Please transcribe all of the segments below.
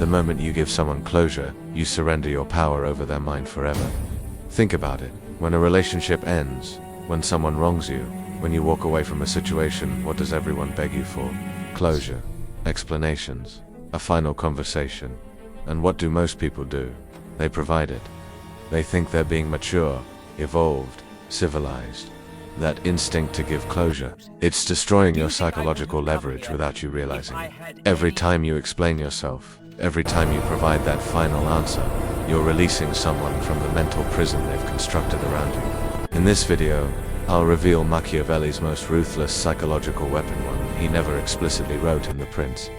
The moment you give someone closure, you surrender your power over their mind forever. Think about it. When a relationship ends, when someone wrongs you, when you walk away from a situation, what does everyone beg you for? Closure, explanations, a final conversation. And what do most people do? They provide it. They think they're being mature, evolved, civilized. That instinct to give closure, it's destroying your psychological leverage without you realizing it. Every time you explain yourself, every time you provide that final answer, you're releasing someone from the mental prison they've constructed around you. In this video, I'll reveal Machiavelli's most ruthless psychological weapon, one he never explicitly wrote in The Prince,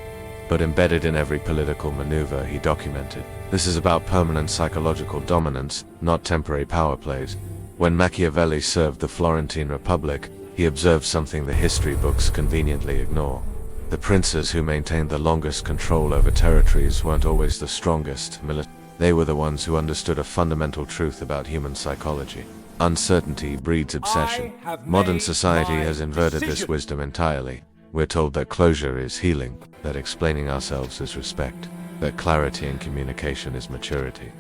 but embedded in every political maneuver he documented. This is about permanent psychological dominance, not temporary power plays. When Machiavelli served the Florentine Republic, he observed something the history books conveniently ignore. The princes who maintained the longest control over territories weren't always the strongest militarily. They were the ones who understood a fundamental truth about human psychology. Uncertainty breeds obsession. Modern society has inverted this wisdom entirely. We're told that closure is healing, that explaining ourselves is respect, that clarity in communication is maturity.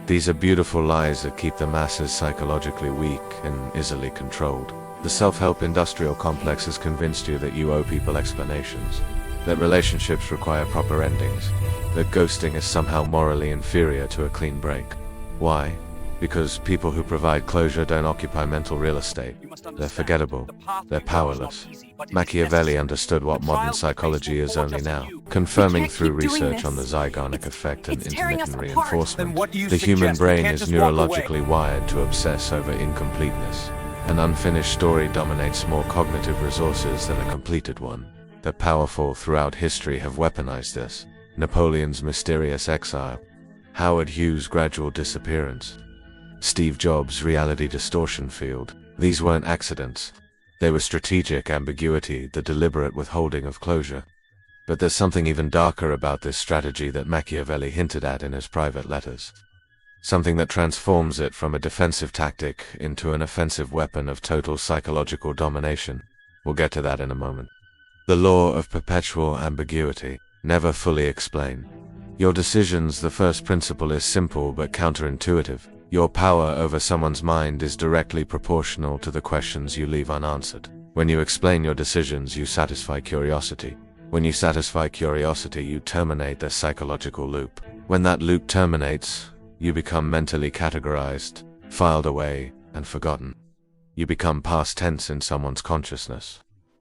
These are beautiful lies that keep the masses psychologically weak and easily controlled. The self-help industrial complex has convinced you that you owe people explanations, that relationships require proper endings, that ghosting is somehow morally inferior to a clean break. Why? Because people who provide closure don't occupy mental real estate. They're forgettable. They're powerless. Machiavelli understood what modern psychology is only now, confirming through research on the Zeigarnik effect and intermittent reinforcement. The human brain is neurologically wired to obsess over incompleteness. An unfinished story dominates more cognitive resources than a completed one. The powerful throughout history have weaponized this. Napoleon's mysterious exile, Howard Hughes' gradual disappearance, Steve Jobs' reality distortion field. These weren't accidents. They were strategic ambiguity, the deliberate withholding of closure. But there's something even darker about this strategy that Machiavelli hinted at in his private letters. Something that transforms it from a defensive tactic into an offensive weapon of total psychological domination. We'll get to that in a moment. The law of perpetual ambiguity. Never fully explain. Your decisions, the first principle, is simple but counterintuitive. Your power over someone's mind is directly proportional to the questions you leave unanswered. When you explain your decisions, you satisfy curiosity. When you satisfy curiosity, you terminate the psychological loop. When that loop terminates, you become mentally categorized, filed away, and forgotten. You become past tense in someone's consciousness.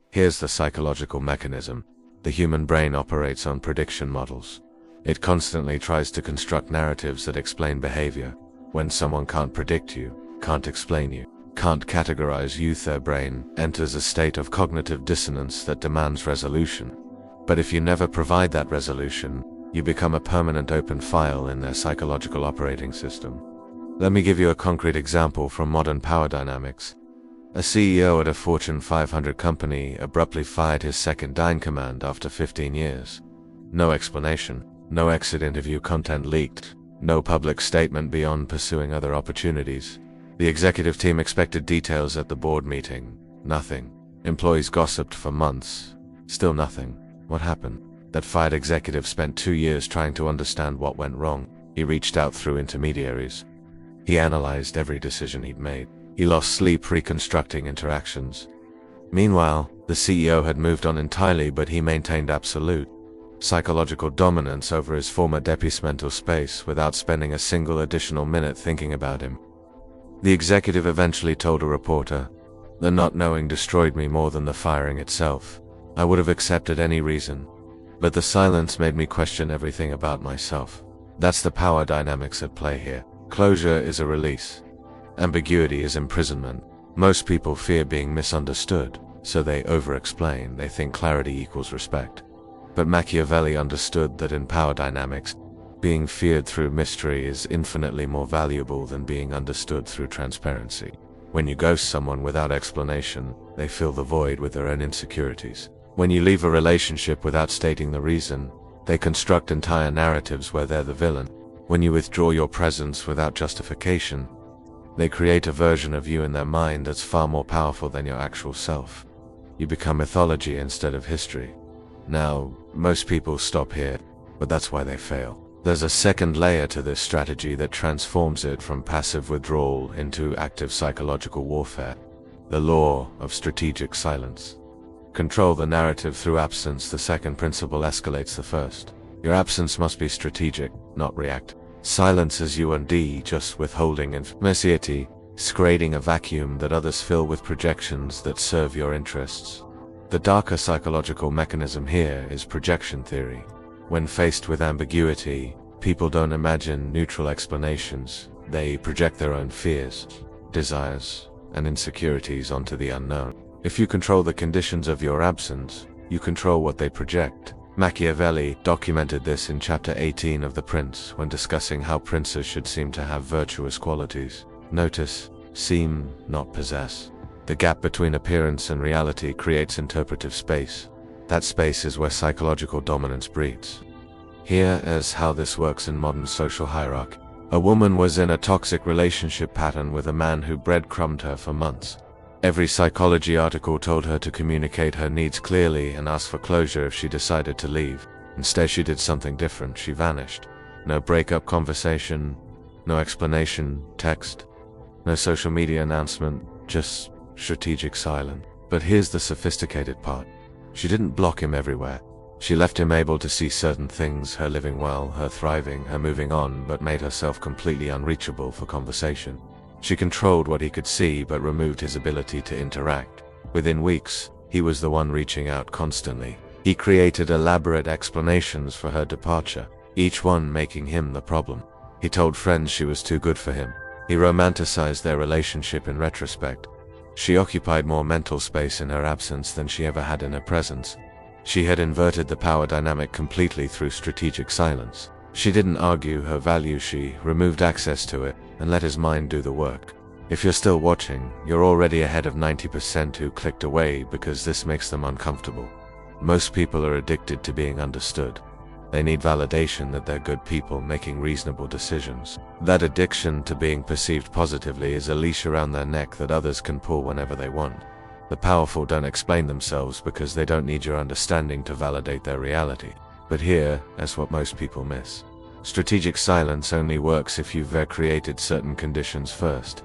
Here's the psychological mechanism. The human brain operates on prediction models. It constantly tries to construct narratives that explain behavior. When someone can't predict you, can't explain you, can't categorize you, their brain enters a state of cognitive dissonance that demands resolution. But if you never provide that resolution, you become a permanent open file in their psychological operating system. Let me give you a concrete example from modern power dynamics. A CEO at a Fortune 500 company abruptly fired his second-in-command after 15 years. No explanation, no exit interview content leaked, no public statement beyond pursuing other opportunities. The executive team expected details at the board meeting. Nothing. Employees gossiped for months. Still nothing. What happened? That fired executive spent 2 years trying to understand what went wrong. He reached out through intermediaries. He analyzed every decision he'd made. He lost sleep reconstructing interactions. Meanwhile, the CEO had moved on entirely, but he maintained absolute psychological dominance over his former deputy's mental space without spending a single additional minute thinking about him. The executive eventually told a reporter, "The not knowing destroyed me more than the firing itself. I would have accepted any reason, but the silence made me question everything about myself." That's the power dynamics at play here. Closure is a release. Ambiguity is imprisonment. Most people fear being misunderstood, so they over-explain. They think clarity equals respect. But Machiavelli understood that in power dynamics, being feared through mystery is infinitely more valuable than being understood through transparency. When you ghost someone without explanation, they fill the void with their own insecurities. When you leave a relationship without stating the reason, they construct entire narratives where they're the villain. When you withdraw your presence without justification, they create a version of you in their mind that's far more powerful than your actual self. You become mythology instead of history. Now, most people stop here, but that's why they fail. There's a second layer to this strategy that transforms it from passive withdrawal into active psychological warfare. The law of strategic silence. Control the narrative through absence. The second principle escalates the first. Your absence must be strategic, not reactive. Silence is just withholding information, creating a vacuum that others fill with projections that serve your interests. The darker psychological mechanism here is projection theory. When faced with ambiguity, people don't imagine neutral explanations. They project their own fears, desires, and insecurities onto the unknown. If you control the conditions of your absence, you control what they project. Machiavelli documented this in chapter 18 of The Prince when discussing how princes should seem to have virtuous qualities. Notice, seem, not possess. The gap between appearance and reality creates interpretive space. That space is where psychological dominance breeds. Here is how this works in modern social hierarchy. A woman was in a toxic relationship pattern with a man who breadcrumbed her for months. Every psychology article told her to communicate her needs clearly and ask for closure if she decided to leave. Instead, she did something different. She vanished. No breakup conversation, no explanation, text, no social media announcement, just strategic silence. But here's the sophisticated part. She didn't block him everywhere. She left him able to see certain things, her living well, her thriving, her moving on, but made herself completely unreachable for conversation. She controlled what he could see, but removed his ability to interact. Within weeks, he was the one reaching out constantly. He created elaborate explanations for her departure, each one making him the problem. He told friends she was too good for him. He romanticized their relationship in retrospect. She occupied more mental space in her absence than she ever had in her presence. She had inverted the power dynamic completely through strategic silence. She didn't argue her value, she removed access to it and let his mind do the work. If you're still watching, you're already ahead of 90% who clicked away because this makes them uncomfortable. Most people are addicted to being understood. They need validation that they're good people making reasonable decisions. That addiction to being perceived positively is a leash around their neck that others can pull whenever they want. The powerful don't explain themselves because they don't need your understanding to validate their reality. But here is what most people miss. Strategic silence only works if you've created certain conditions first.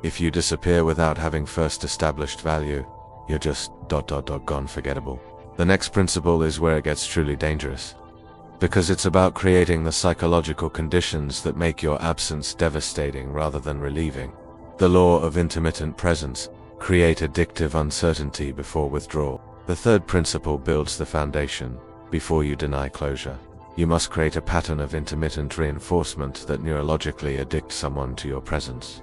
If you disappear without having first established value, you're just gone forgettable. The next principle is where it gets truly dangerous. Because it's about creating the psychological conditions that make your absence devastating rather than relieving. The law of intermittent presence. Create addictive uncertainty before withdrawal. The third principle builds the foundation. Before you deny closure, you must create a pattern of intermittent reinforcement that neurologically addicts someone to your presence.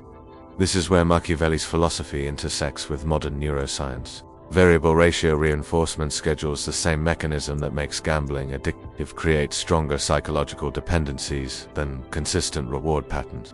This is where Machiavelli's philosophy intersects with modern neuroscience. Variable ratio reinforcement schedules, the same mechanism that makes gambling addictive, creates stronger psychological dependencies than consistent reward patterns.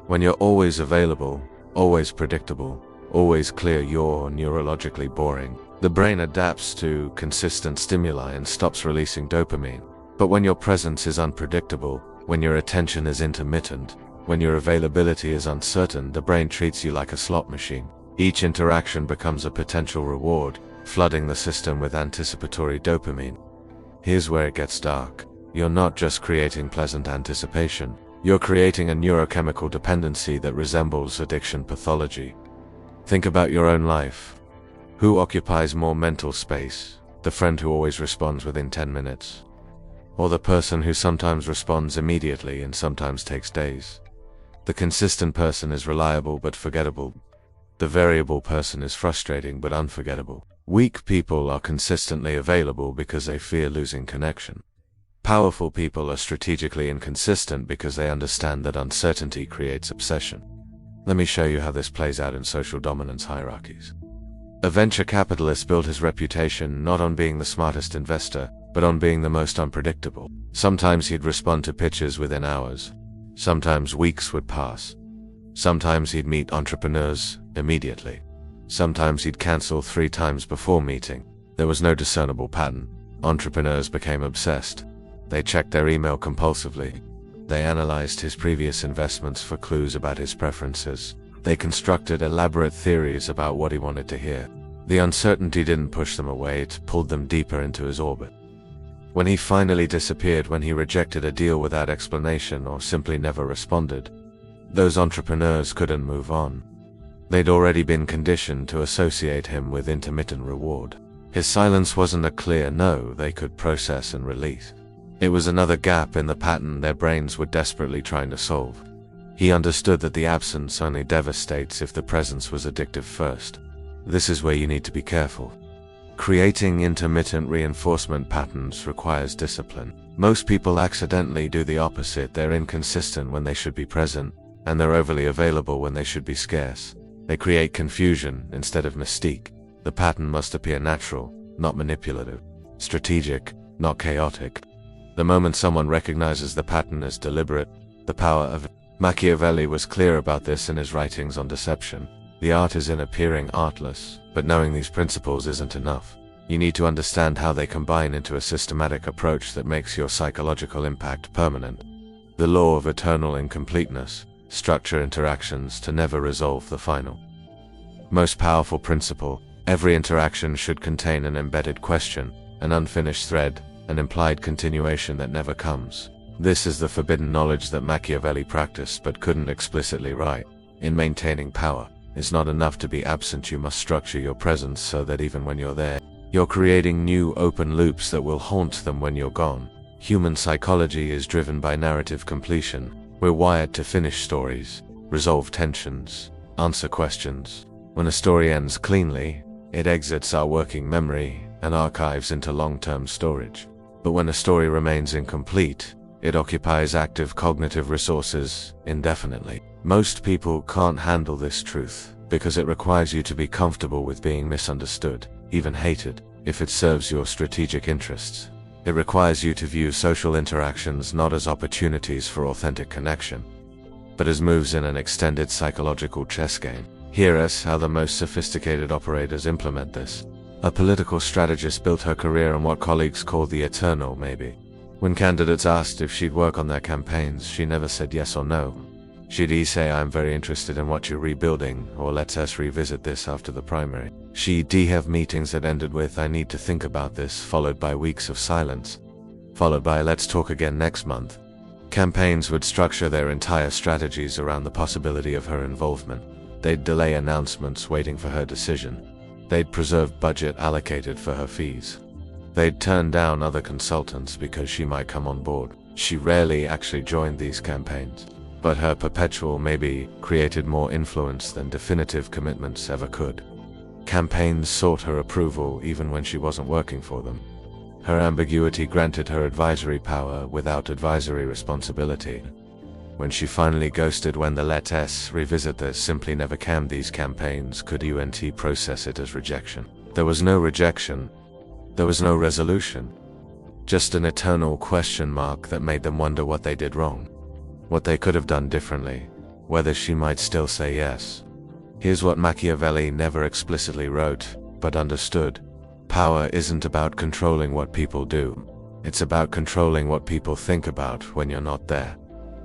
When you're always available, always predictable, always clear, you're neurologically boring. The brain adapts to consistent stimuli and stops releasing dopamine. But when your presence is unpredictable, when your attention is intermittent, when your availability is uncertain, the brain treats you like a slot machine. Each interaction becomes a potential reward, flooding the system with anticipatory dopamine. Here's where it gets dark. You're not just creating pleasant anticipation. You're creating a neurochemical dependency that resembles addiction pathology. Think about your own life. Who occupies more mental space? The friend who always responds within 10 minutes? Or the person who sometimes responds immediately and sometimes takes days? The consistent person is reliable but forgettable. The variable person is frustrating but unforgettable. Weak people are consistently available because they fear losing connection. Powerful people are strategically inconsistent because they understand that uncertainty creates obsession. Let me show you how this plays out in social dominance hierarchies. A venture capitalist built his reputation not on being the smartest investor, but on being the most unpredictable. Sometimes he'd respond to pitches within hours. Sometimes weeks would pass. Sometimes he'd meet entrepreneurs immediately. Sometimes he'd cancel 3 times before meeting. There was no discernible pattern. Entrepreneurs became obsessed. They checked their email compulsively. They analyzed his previous investments for clues about his preferences. They constructed elaborate theories about what he wanted to hear. The uncertainty didn't push them away, it pulled them deeper into his orbit. When he finally disappeared, when he rejected a deal without explanation or simply never responded, those entrepreneurs couldn't move on. They'd already been conditioned to associate him with intermittent reward. His silence wasn't a clear no they could process and release. It was another gap in the pattern their brains were desperately trying to solve. He understood that the absence only devastates if the presence was addictive first. This is where you need to be careful. Creating intermittent reinforcement patterns requires discipline. Most people accidentally do the opposite. They're inconsistent when they should be present, and they're overly available when they should be scarce. They create confusion instead of mystique. The pattern must appear natural, not manipulative. Strategic, not chaotic. The moment someone recognizes the pattern as deliberate, the power of it. Machiavelli was clear about this in his writings on deception. The art is in appearing artless, but knowing these principles isn't enough. You need to understand how they combine into a systematic approach that makes your psychological impact permanent. The law of eternal incompleteness. Structure interactions to never resolve the final. Most powerful principle. Every interaction should contain an embedded question, an unfinished thread, an implied continuation that never comes. This is the forbidden knowledge that Machiavelli practiced but couldn't explicitly write. In maintaining power, it's not enough to be absent. You must structure your presence so that even when you're there, you're creating new open loops that will haunt them when you're gone. Human psychology is driven by narrative completion. We're wired to finish stories, resolve tensions, answer questions. When a story ends cleanly, it exits our working memory and archives into long-term storage. But when a story remains incomplete, it occupies active cognitive resources indefinitely. Most people can't handle this truth because it requires you to be comfortable with being misunderstood, even hated, if it serves your strategic interests. It requires you to view social interactions not as opportunities for authentic connection, but as moves in an extended psychological chess game. Hear us how the most sophisticated operators implement this. A political strategist built her career on what colleagues call the eternal maybe. When candidates asked if she'd work on their campaigns, she never said yes or no. She'd either say, "I'm very interested in what you're rebuilding," or "Let's us revisit this after the primary." She'd have meetings that ended with, "I need to think about this," followed by weeks of silence, followed by, "Let's talk again next month." Campaigns would structure their entire strategies around the possibility of her involvement. They'd delay announcements waiting for her decision. They'd preserve budget allocated for her fees. They'd turn down other consultants because she might come on board. She rarely actually joined these campaigns, but her perpetual maybe created more influence than definitive commitments ever could. Campaigns sought her approval even when she wasn't working for them. Her ambiguity granted her advisory power without advisory responsibility. When she finally ghosted when the "let us revisit this" simply never came, these campaigns could process it as rejection. There was no rejection. There was no resolution. Just an eternal question mark that made them wonder what they did wrong, what they could have done differently, whether she might still say yes. Here's what Machiavelli never explicitly wrote, but understood. Power isn't about controlling what people do. It's about controlling what people think about when you're not there.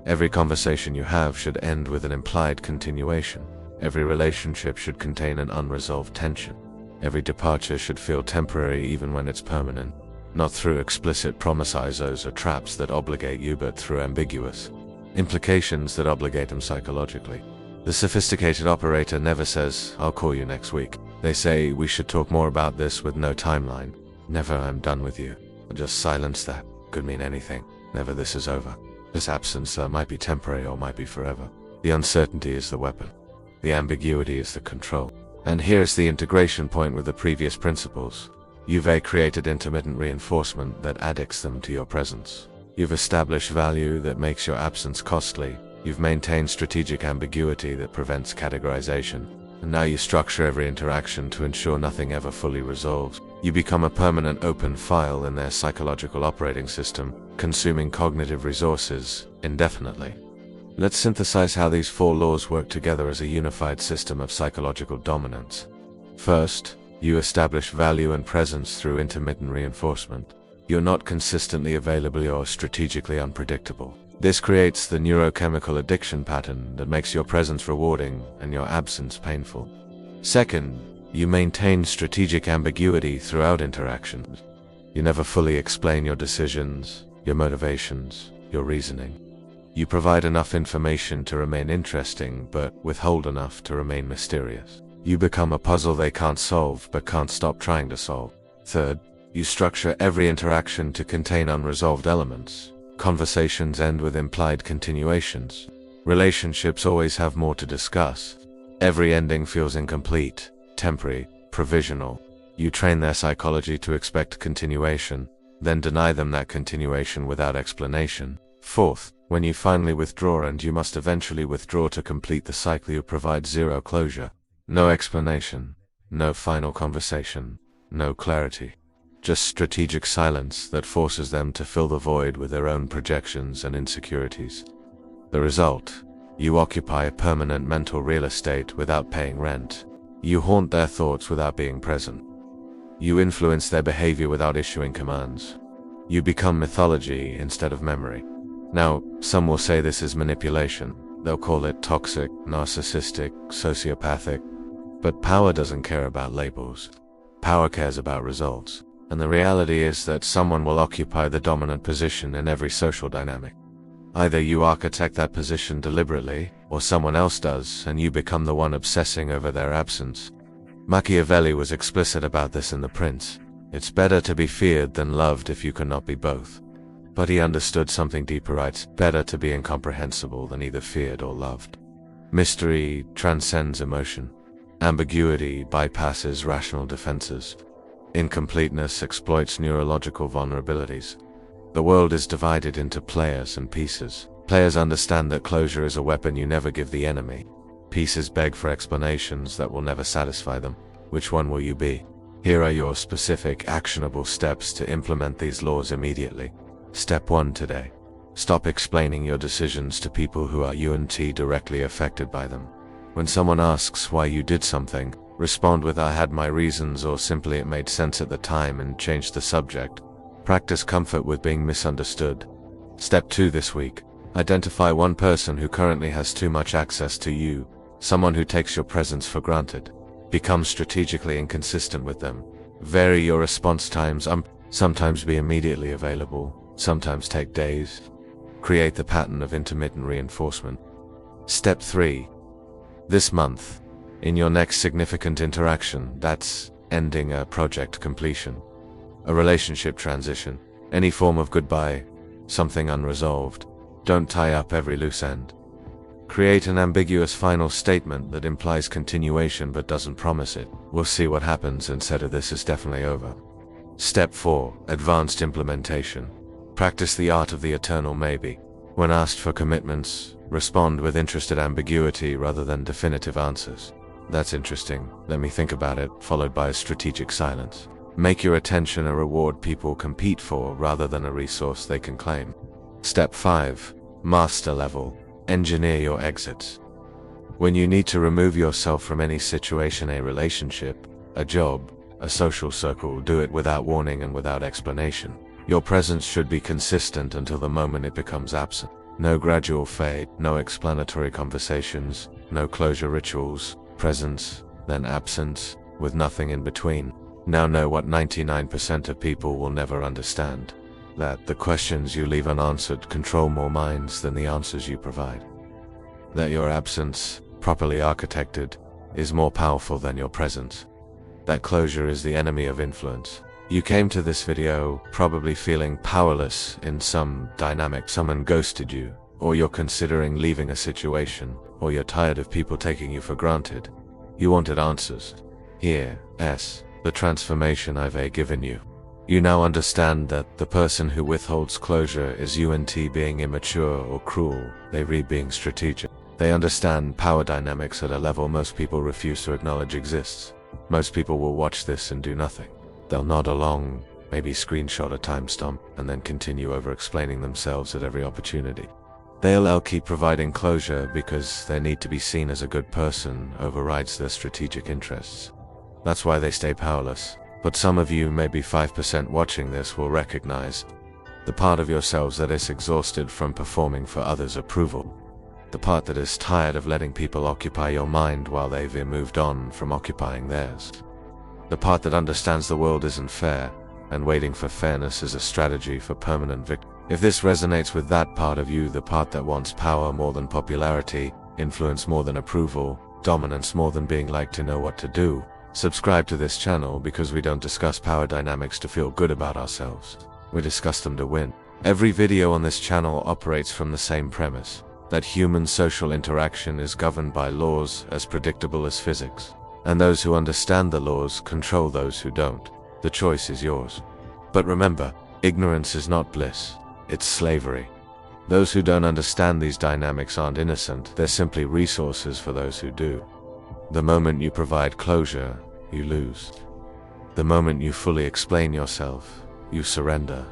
Every conversation you have should end with an implied continuation. Every relationship should contain an unresolved tension. Every departure should feel temporary even when it's permanent. Not through explicit promissos or traps that obligate you, but through ambiguous implications that obligate them psychologically. The sophisticated operator never says, "I'll call you next week." They say, "We should talk more about this," with no timeline. Never, "I'm done with you." Just silence that. Could mean anything. Never, "This is over." This absence might be temporary or might be forever. The uncertainty is the weapon. The ambiguity is the control. And here's the integration point with the previous principles. You've created intermittent reinforcement that addicts them to your presence. You've established value that makes your absence costly. You've maintained strategic ambiguity that prevents categorization. And now you structure every interaction to ensure nothing ever fully resolves. You become a permanent open file in their psychological operating system, consuming cognitive resources indefinitely. Let's synthesize how these four laws work together as a unified system of psychological dominance. First, you establish value and presence through intermittent reinforcement. You're not consistently available or strategically unpredictable. This creates the neurochemical addiction pattern that makes your presence rewarding and your absence painful. Second, you maintain strategic ambiguity throughout interactions. You never fully explain your decisions, your motivations, your reasoning. You provide enough information to remain interesting, but withhold enough to remain mysterious. You become a puzzle they can't solve, but can't stop trying to solve. Third, you structure every interaction to contain unresolved elements. Conversations end with implied continuations. Relationships always have more to discuss. Every ending feels incomplete, temporary, provisional. You train their psychology to expect continuation, then deny them that continuation without explanation. Fourth, when you finally withdraw, and you must eventually withdraw to complete the cycle, you provide zero closure. No explanation, no final conversation, no clarity. Just strategic silence that forces them to fill the void with their own projections and insecurities. The result: you occupy permanent mental real estate without paying rent. You haunt their thoughts without being present. You influence their behavior without issuing commands. You become mythology instead of memory. Now, some will say this is manipulation. They'll call it toxic, narcissistic, sociopathic. But power doesn't care about labels. Power cares about results. And the reality is that someone will occupy the dominant position in every social dynamic. Either you architect that position deliberately, or someone else does, and you become the one obsessing over their absence. Machiavelli was explicit about this in The Prince. It's better to be feared than loved if you cannot be both. But he understood something deeper, right? Better to be incomprehensible than either feared or loved. Mystery transcends emotion. Ambiguity bypasses rational defenses. Incompleteness exploits neurological vulnerabilities. The world is divided into players and pieces. Players understand that closure is a weapon you never give the enemy. Pieces beg for explanations that will never satisfy them. Which one will you be? Here are your specific, actionable steps to implement these laws immediately. Step 1 today. Stop explaining your decisions to people who are directly affected by them. When someone asks why you did something, respond with "I had my reasons," or simply "it made sense at the time," and change the subject. Practice comfort with being misunderstood. Step 2 this week. Identify one person who currently has too much access to you. Someone who takes your presence for granted. Become strategically inconsistent with them. Vary your response times. Sometimes be immediately available, sometimes take days. Create the pattern of intermittent reinforcement. Step 3. This month, in your next significant interaction, that's ending a project completion, a relationship transition, any form of goodbye, something unresolved. Don't tie up every loose end. Create an ambiguous final statement that implies continuation but doesn't promise it. We'll see what happens instead of "this is definitely over." Step 4. Advanced implementation. Practice the art of the eternal maybe. When asked for commitments, respond with interested ambiguity rather than definitive answers. "That's interesting, let me think about it," followed by a strategic silence. Make your attention a reward people compete for rather than a resource they can claim. Step 5. Master level. Engineer your exits. When you need to remove yourself from any situation, a relationship, a job, a social circle, do it without warning and without explanation. Your presence should be consistent until the moment it becomes absent. No gradual fade, no explanatory conversations, no closure rituals. Presence, then absence, with nothing in between. Now know what 99% of people will never understand. That the questions you leave unanswered control more minds than the answers you provide. That your absence, properly architected, is more powerful than your presence. That closure is the enemy of influence. You came to this video probably feeling powerless in some dynamic. Someone ghosted you, or you're considering leaving a situation, or you're tired of people taking you for granted. You wanted answers. Here, the transformation I've given you. You now understand that the person who withholds closure is being immature or cruel, they being strategic. They understand power dynamics at a level most people refuse to acknowledge exists. Most people will watch this and do nothing. They'll nod along, maybe screenshot a timestamp, and then continue over-explaining themselves at every opportunity. They'll keep providing closure because their need to be seen as a good person overrides their strategic interests. That's why they stay powerless. But some of you, maybe 5% watching this, will recognize the part of yourselves that is exhausted from performing for others' approval. The part that is tired of letting people occupy your mind while they've moved on from occupying theirs. The part that understands the world isn't fair, and waiting for fairness is a strategy for permanent victory. If this resonates with that part of you, the part that wants power more than popularity, influence more than approval, dominance more than being liked to know what to do, subscribe to this channel, because we don't discuss power dynamics to feel good about ourselves. We discuss them to win. Every video on this channel operates from the same premise, that human social interaction is governed by laws as predictable as physics, and those who understand the laws control those who don't. The choice is yours. But remember, ignorance is not bliss, it's slavery. Those who don't understand these dynamics aren't innocent, they're simply resources for those who do. The moment you provide closure, you lose. The moment you fully explain yourself, you surrender.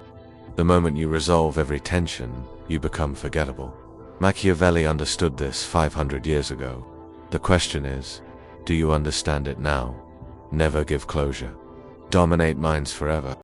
The moment you resolve every tension, you become forgettable. Machiavelli understood this 500 years ago. The question is, do you understand it now? Never give closure. Dominate minds forever.